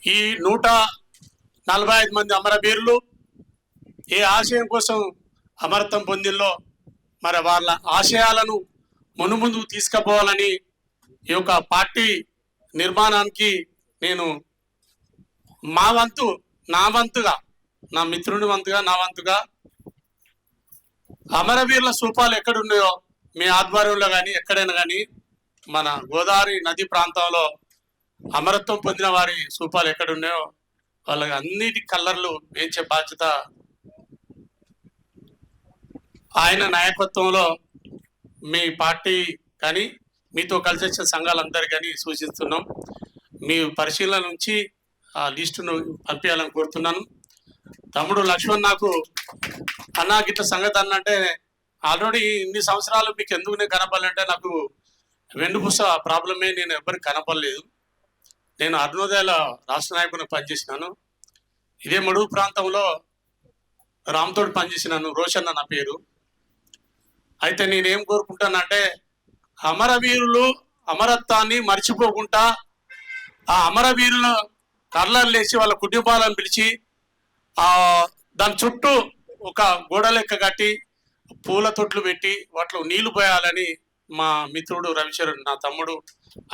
ఈ 145 మంది అమరవీరులు ఏ ఆశయం కోసం అమరత్వం పొందిల్లో మరి వాళ్ళ ఆశయాలను మునుముందు తీసుకుపోవాలని ఈ యొక్క పార్టీ నిర్మాణానికి నేను మా వంతు నా వంతుగా నా మిత్రుని వంతుగా నా వంతుగా అమరవీరుల స్థూపాలు ఎక్కడున్నాయో మీ ఆధ్వర్యంలో కానీ ఎక్కడైనా కానీ మన గోదావరి నది ప్రాంతంలో అమరత్వం పొందిన వారి స్థూపాలు ఎక్కడున్నాయో వాళ్ళకి అన్నిటి కలర్లు వేయించే బాధ్యత ఆయన నాయకత్వంలో మీ పార్టీ కానీ మీతో కలిసి వచ్చిన సంఘాలందరికీ కానీ సూచిస్తున్నాం. మీ పరిశీలన నుంచి ఆ లిస్టును పంపించాలని కోరుతున్నాను. తమ్ముడు లక్ష్మణ్ నాకు అన్నా గిట్ల సంగతి అన్నంటే ఆల్రెడీ ఇన్ని సంవత్సరాలు మీకు ఎందుకు నేను కనపడాలంటే నాకు వెన్నుపూస ప్రాబ్లమే, నేను ఎవరికి కనపడలేదు. నేను అరుణోదయాల రాష్ట్ర నాయకుని పనిచేసినాను. ఇదే మడుగు ప్రాంతంలో రామ్తోటి పనిచేసినాను. రోషన్ నా పేరు. అయితే నేనేం కోరుకుంటానంటే అమరవీరులు అమరత్వాన్ని మర్చిపోకుండా ఆ అమరవీరుల కర్రలు లేచి వాళ్ళ కుటుంబాలను పిలిచి దాని చుట్టూ ఒక గోడ లెక్క కట్టి పూల తొట్లు పెట్టి వాటిలో నీళ్లు పోయాలని మా మిత్రుడు రవిశరణ్ నా తమ్ముడు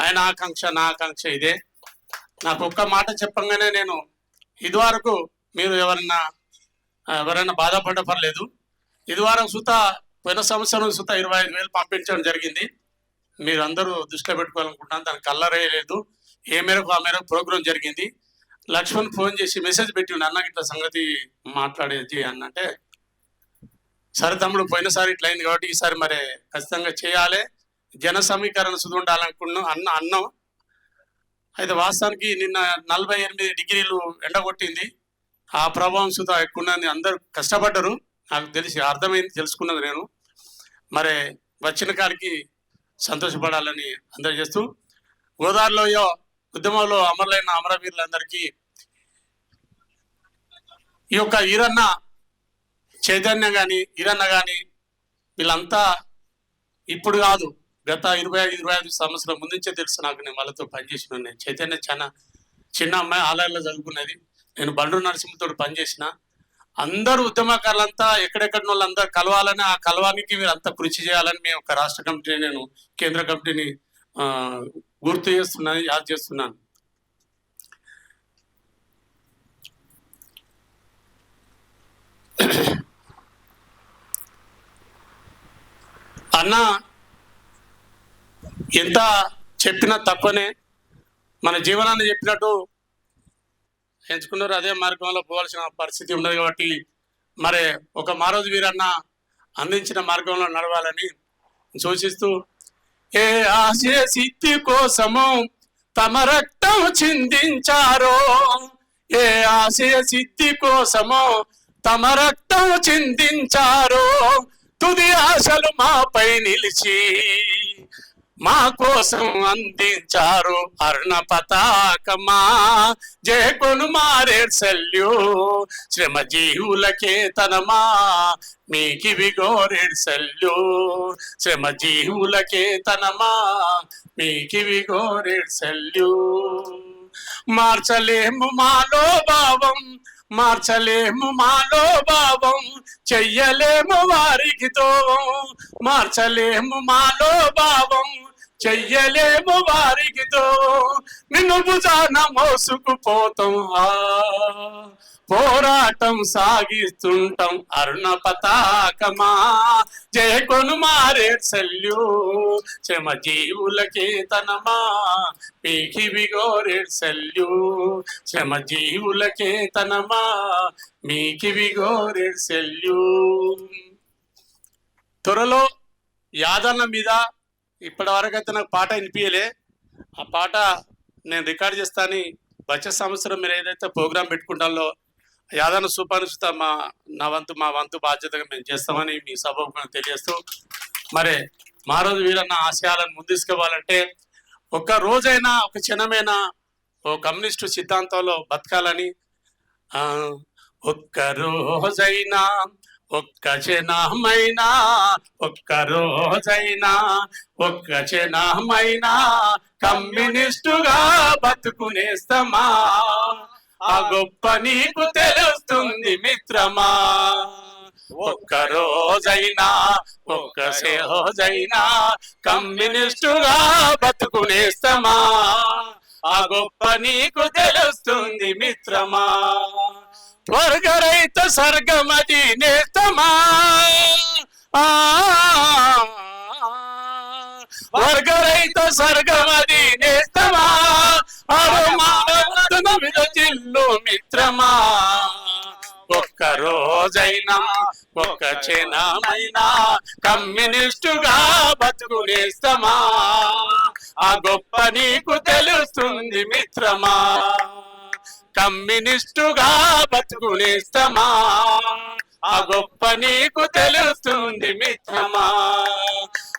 ఆయన ఆకాంక్ష నా ఆకాంక్ష ఇదే. నాకు ఒక్క మాట చెప్పంగానే నేను ఇదివరకు మీరు ఎవరైనా బాధపడ్డ పర్లేదు. ఇదివరకు సుత పోయిన సంవత్సరం సుత 25,000 పంపించడం జరిగింది. మీరు అందరూ దృష్టిలో పెట్టుకోవాలనుకుంటున్నాను. దానికి కల్లరేయలేదు. ఏ మేరకు ఆ మేరకు ప్రోగ్రాం జరిగింది. లక్ష్మణ్ ఫోన్ చేసి మెసేజ్ పెట్టి అన్న ఇట్లా సంగతి మాట్లాడేది అన్నంటే సరే తమ్ముడు పోయినసారి ఇట్లా అయింది కాబట్టి ఈసారి మరి ఖచ్చితంగా చేయాలి, జన సమీకరణ సుధి ఉండాలనుకున్నాం అన్నం. అయితే వాస్తవానికి నిన్న 48 డిగ్రీలు ఎండ కొట్టింది. ఆ ప్రభావం సుధా ఎక్కువన్నది. అందరూ కష్టపడ్డరు. నాకు తెలిసి అర్థమైంది, తెలుసుకున్నది నేను. మరి వచ్చిన కాడికి సంతోషపడాలని అందరూ చేస్తూ గోదావరిలో ఉద్యమంలో అమరులైన అమరవీరులందరికీ ఈ యొక్క ఈరన్న చైతన్యం కానీ ఈరన్న కానీ వీళ్ళంతా ఇప్పుడు కాదు, గత 25 సంవత్సరాల ముందు నుంచే తెలుసు నాకు. నేను వాళ్ళతో పనిచేసిన నేను చైతన్య చాలా చిన్న అమ్మాయి ఆలయాల్లో చదువుకున్నది. నేను బండ్రు నరసింహతో పనిచేసిన. అందరూ ఉద్యమకారులంతా ఎక్కడెక్కడ వాళ్ళందరూ కలవాలని, ఆ కలవానికి మీరు అంతా కృషి చేయాలని మేము ఒక రాష్ట్ర కమిటీ నేను కేంద్ర కమిటీని గుర్తు చేస్తున్నాను, యాద్ చేస్తున్నాను. అన్న ఎంత చెప్పినా తక్కువనే. మన జీవనాన్ని చెప్పినట్టు ఎంచుకున్నారు, అదే మార్గంలో పోవాల్సిన పరిస్థితి ఉన్నది. కాబట్టి మరి ఒక మారోజు వీరన్న అందించిన మార్గంలో నడవాలని సూచిస్తూ ఏ ఆశయ సిద్ధి కోసము తమ రక్తం చిందించారో, ఏ ఆశయ సిద్ధి కోసము తమ రక్తం చిందించారో, తుది ఆశలు మాపై నిలిచి మా కోసం అందించారు అరుణ పతాకమా. జయ కొను మారేడ్ సెల్యూ శ్రమ జీవులకే తనమా, మీకివి గోరేడ్ సెల్యూ శ్రమ జీవులకే తనమా, మీకివి గోరేడ్ సెల్యూ. మార్చలేము మాలో భావం, మార్చలేము మాలో భావం, చెయ్యలేము వారికి తోవం, మార్చలేము మాలో భావం, చెయ్యలేము వారికి తో. నిన్ను భుజాన మోసుకుపోతాం, పోరాటం సాగిస్తుంటాం అరుణ పతాకమా. జయ కొను మారేడ్ సెల్యూ శ్రమ జీవులకే తనమా, మీకివి గోరేడ్ సెల్యూ శ్రమ జీవులకే తనమా, మీకివి గోరేడ్ సెల్యూ. త్వరలో యాదన్న మీద ఇప్పటి వరకు అయితే నాకు పాట వినిపించలే. ఆ పాట నేను రికార్డ్ చేస్తాను. వచ్చే సంవత్సరం మీరు ఏదైతే ప్రోగ్రాం పెట్టుకుంటాలో యాదన్న సూపరిచిత మా వంతు బాధ్యతగా మేము చేస్తామని మీ సభకు తెలియజేస్తూ, మరి మారోజు వీరన్న ఆశయాలను ముందుకోవాలంటే ఒక్క రోజైనా ఒక క్షణమైనా ఓ కమ్యూనిస్టు సిద్ధాంతంలో బతకాలని, ఒక్క రోజైనా ఒక్క క్షణమైనా, ఒక్క రోజైనా ఒక్క క్షణమైనా కమ్యూనిస్టుగా బతుకునేస్తామా. ఆ గొప్ప నీకు తెలుస్తుంది మిత్రమా. ఒక్క రోజైనా ఒక్క రోజైనా కమ్యూనిస్టుగా బతుకునేస్తమా. ఆ గొప్ప నీకు తెలుస్తుంది మిత్రమా. స్వర్గరైత స్వర్గమది నేస్తమా. వర్గరైత స్వర్గమది నేస్తమా. విరచిల్లు మిత్రమా. ఒక్క రోజైనా ఒక్క క్షణమైనా కమ్యూనిస్టుగా బతుకునేస్తమా. ఆ గొప్ప నీకు తెలుస్తుంది మిత్రమా. కమ్యూనిస్టుగా బతుకునేస్తమా. ఆ గొప్ప నీకు తెలుస్తుంది మిత్రమా.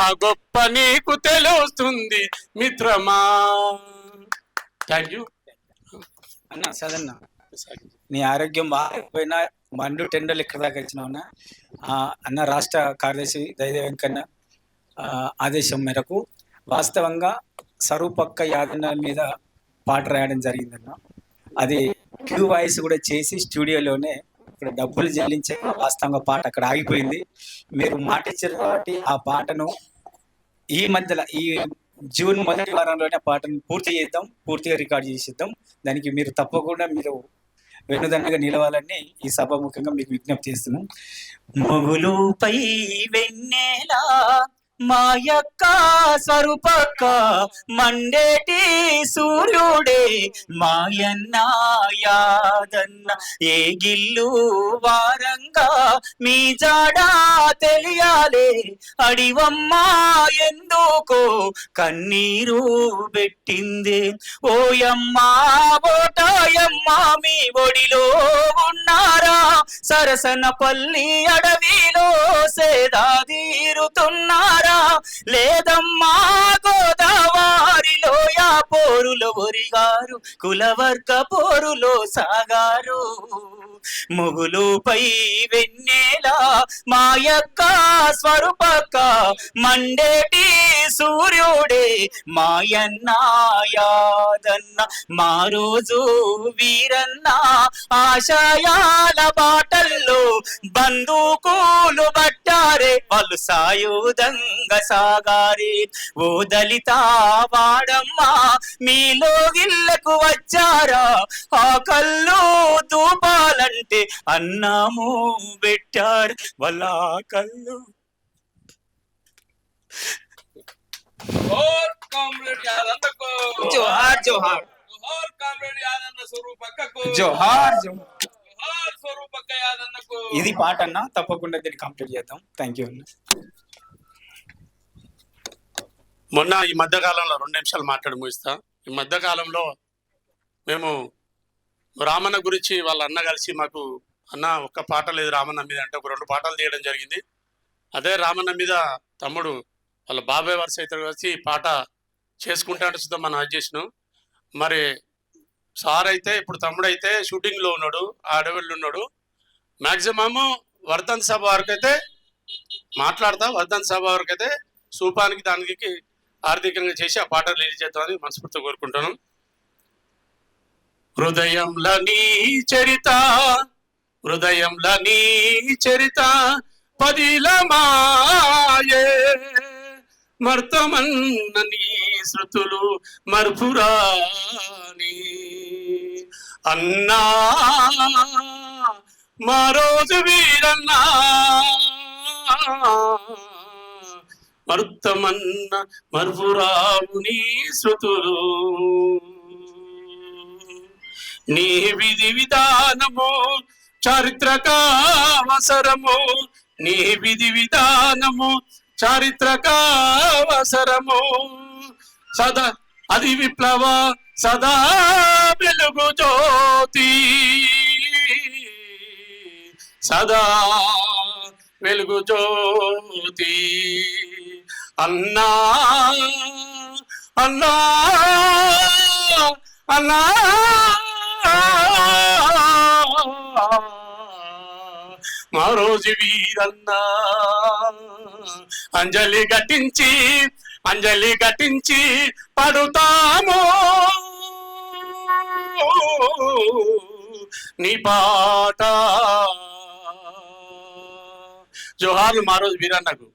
ఆ గొప్ప నీకు తెలుస్తుంది మిత్రమా. థ్యాంక్ యూ అన్న. సదన్న, నీ ఆరోగ్యం బాగాపోయినా మండు టెండర్లు ఎక్కడ దాకా వచ్చినావున్నా అన్న రాష్ట్ర కార్యదర్శి దైదే వెంకన్న ఆదేశం మేరకు వాస్తవంగా సరుపక్క యాదన్న మీద పాట రాయడం జరిగిందన్న. అది క్యూ వాయిస్ కూడా చేసి స్టూడియోలోనే ఇక్కడ డబ్బులు చెల్లించే వాస్తవంగా పాట అక్కడ ఆగిపోయింది. మీరు మాట ఇచ్చారు కాబట్టి ఆ పాటను ఈ మధ్యలో ఈ జూన్ మొదటి వారంలోనే పాటను పూర్తి చేద్దాం, పూర్తిగా రికార్డ్ చేసిద్దాం. దానికి మీరు తప్పకుండా మీరు వెన్నుదన్నుగా నిలవాలని ఈ సభాముఖంగా మీకు విజ్ఞప్తి చేస్తున్నాం. మొగులుపై వెన్నెలా మా యొక్క స్వరూపక్క మండేటి సూర్యుడే మాయన్న యాదన్న ఏ గిల్లు వారంగా మీ జాడా తెలియాలే అడివమ్మా ఎందుకో కన్నీరు పెట్టిందే ఓయమ్మా ఓటాయమ్మా మీ ఒడిలో ఉన్నారా సరసన పల్లి అడవిలో సేదాదీరుతున్నారా లేదమ్మా గోదావరిలో యా పోరులో ఒరిగారు కులవర్గ పోరులో సాగారు మొగులుపై వెన్నెలా మా యొక్క స్వరూపక్క మండేటి సూర్యుడే మాయన్న యాదన్న మా రోజు వీరన్న ఆశయాల బాటల్లో బందూకులు పట్టారే వాళ్ళు సాయుధంగా సాగారే ఓ దళిత వాడమ్మా మీలో గిల్లకు వచ్చారా ఆ కళ్ళు దూపాలంటే అన్నము పెట్టారు వాళ్ళ కళ్ళు. జోహార్ జోహార్ జోహార్ ఇది పాట అన్న. తప్పకుండా దీన్ని కంప్లీట్ చేద్దాం. థ్యాంక్ యూ అన్న. మొన్న ఈ మధ్యకాలంలో 2 నిమిషాలు మాట్లాడి ముగిస్తా. ఈ మధ్యకాలంలో మేము రామన్న గురించి వాళ్ళ అన్న కలిసి మాకు అన్న ఒక్క పాట లేదు రామన్న మీద అంటే ఒక 2 పాటలు తీయడం జరిగింది. అదే రామన్న మీద తమ్ముడు వాళ్ళ బాబాయ్ వరుస అయితే వచ్చి పాట చేసుకుంటాడు సుద్ధా మనం అది చేసినాం. మరి సార్ అయితే ఇప్పుడు తమ్ముడు అయితే షూటింగ్లో ఉన్నాడు, అడవుల్లో ఉన్నాడు. మ్యాక్సిమము వర్ధన్ సభ వరకు అయితే మాట్లాడతా, వర్ధన్ సభ వరకు అయితే సూపానికి దానికి ఆర్థికంగా చేసి ఆ పాట రిలీజ్ చేద్దామని మనస్ఫూర్తిగా కోరుకుంటాను. హృదయంలో నీ చరిత హృదయంలో నీ చరిత పదిలమాయే మర్తమన్న నీ శృతులు మర్పురాని అన్నా మా రోజు వీరన్నా మరుత్తమన్న మర్పురావు నీ శృతులు నీ విధి విధానము చారిత్రకావసరము నీ విధి విధానము చారిత్రకావసరము సదా అది విప్లవ సదా వెలుగు జ్యోతి సదా వెలుగు జ్యోతి అన్నా అన్నా అన్నా మా రోజు వీరన్నా అంజలి ఘటించి పడుతాము నీ పాట. జోహార్లు మారోజు వీరన్నకు.